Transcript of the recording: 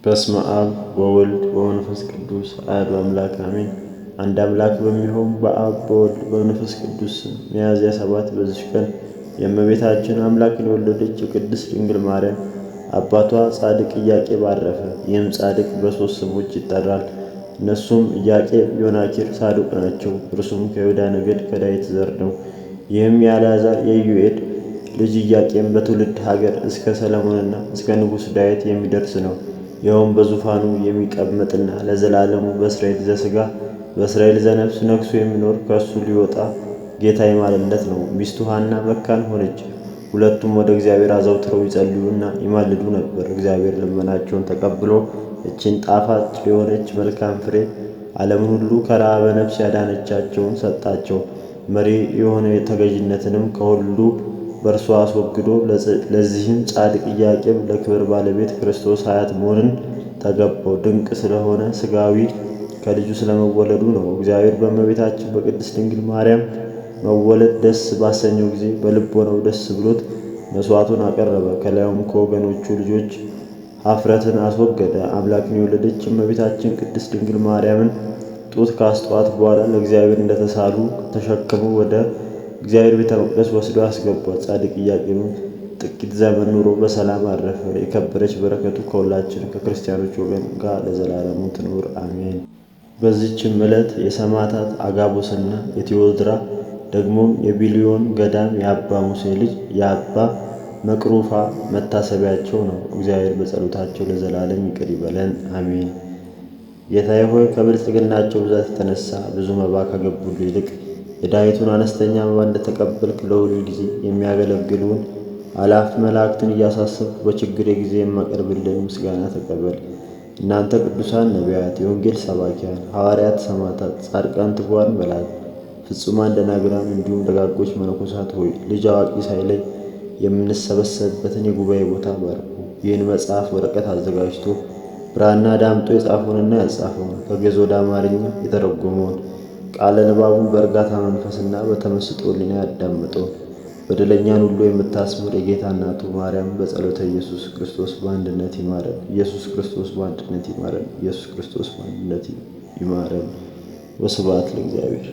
በስመ አብ ወወልድ ወመንፈስ ቅዱስ አሐዱ አምላክ አሜን። አንድ አምላክ በሚሆን በአብ በወልድ በመንፈስ ቅዱስ ስም ሚያዝያ 7 በዚች ቀን የእመቤታችን አምላክን የወለደች የቅድስት ድንግል ማርያም አባቷ ጻድቅ ኢያቄም አረፈ። ይህም ጻድቅ በሦስት ስሞች ይጠራል። እነሱም ኢያቄም፣ ዮናኪር፣ ሳዱቅ ናቸው። እርሱም ከይሁዳ ነገድ ከዳዊት ዘር ነው። ይህም የአልዓዛር የኢዮኤድ ልጅ ኢያቄም በትውልድ ሀገር እስከ ሰሎሞንና እስከ ንጉሥ ዳዊት የሚደርስ ነው። ይኸውም በዙፋኑ የሚቀመጥና ለዘላለሙ በእስራኤል ዘሥጋ በእስራኤል ዘነፍስ ነግሶ የሚኖር ከእሱ ሊወጣ ጌታ የማለለት ነው። ሚስቱ ሐና መካን ሆነች። ሁለቱም ወደ እግዚአብሔር አዘውትረው ይጸልዩና ይማልዱ ነበር። እግዚአብሔር ልመናቸውን ተቀብሎ እችን ጣፋጭ የሆነች መልካም ፍሬ ዓለምን ሁሉ ከረሃበ ነፍስ ያዳነቻቸውን ሰጣቸው። መሪ የሆነ ተገዥነትንም ከሁሉ በእርሷ አስወግዶ ለዚህም ጻድቅ ኢያቄም ለክብር ባለቤት ክርስቶስ ኃያት መሆንን ተገባው። ድንቅ ስለሆነ ሥጋዊ ከልጁ ስለመወለዱ ነው። እግዚአብሔር በእመቤታችን በቅድስት ድንግል ማርያም መወለድ ደስ ባሰኘው ጊዜ በልቦናው ደስ ብሎት መሥዋዕቱን አቀረበ። ከላዩም ከወገኖቹ ልጆች ኀፍረትን አስወገደ። አምላክን የወለደች እመቤታችን ቅድስት ድንግል ማርያምን ጡት ካስጧት በኋላ ለእግዚአብሔር እንደተሳሉ ተሸክመው ወደ እግዚአብሔር ቤተ መቅደስ ወስደው አስገቧት። ጻድቅ ኢያቄምም ጥቂት ዘመን ኑሮ በሰላም አረፈ። የከበረች በረከቱ ከሁላችን ከክርስቲያኖች ወገን ጋር ለዘላለሙ ትኑር አሜን። በዚችም ዕለት የሰማዕታት አጋቦስና የቴዎድራ ደግሞም የቢልዮን ገዳም የአባ ሙሴ ልጅ የአባ መቅሩፋ መታሰቢያቸው ነው። እግዚአብሔር በጸሎታቸው ለዘላለም ይቅር ይበለን አሜን። ጌታዬ ሆይ ከብልጽግናቸው ብዛት የተነሳ ብዙ መባ ከገቡልህ ይልቅ የዳዊቱን አነስተኛ መባ እንደተቀበልክ ለሁሉ ጊዜ የሚያገለግሉን አላፍ መላእክትን እያሳሰብኩ በችግሬ ጊዜ የማቀርብልን ምስጋና ተቀበል። እናንተ ቅዱሳን ነቢያት፣ የወንጌል ሰባኪያን ሐዋርያት፣ ሰማዕታት፣ ጻድቃን፣ ትጉሃን መላእክት፣ ፍጹማን ደናግላን እንዲሁም ደጋጎች መነኮሳት ሆይ ልጅ አዋቂ ሳይለይ የምንሰበሰብበትን የጉባኤ ቦታ ባርኩ። ይህን መጽሐፍ ወረቀት አዘጋጅቶ ብራና ዳምጦ የጻፈውንና ያጻፈውን ከግዕዝ ወደ አማርኛ የተረጎመውን ቃለ ንባቡን በእርጋታ መንፈስና በተመስጦ ሕሊና ያዳመጠውን በደለኛን ሁሉ የምታስምር የጌታ እናቱ ማርያም በጸሎተ ኢየሱስ ክርስቶስ በአንድነት ይማረን። ኢየሱስ ክርስቶስ በአንድነት ይማረን። ኢየሱስ ክርስቶስ በአንድነት ይማረን። ወስብሐት ለእግዚአብሔር።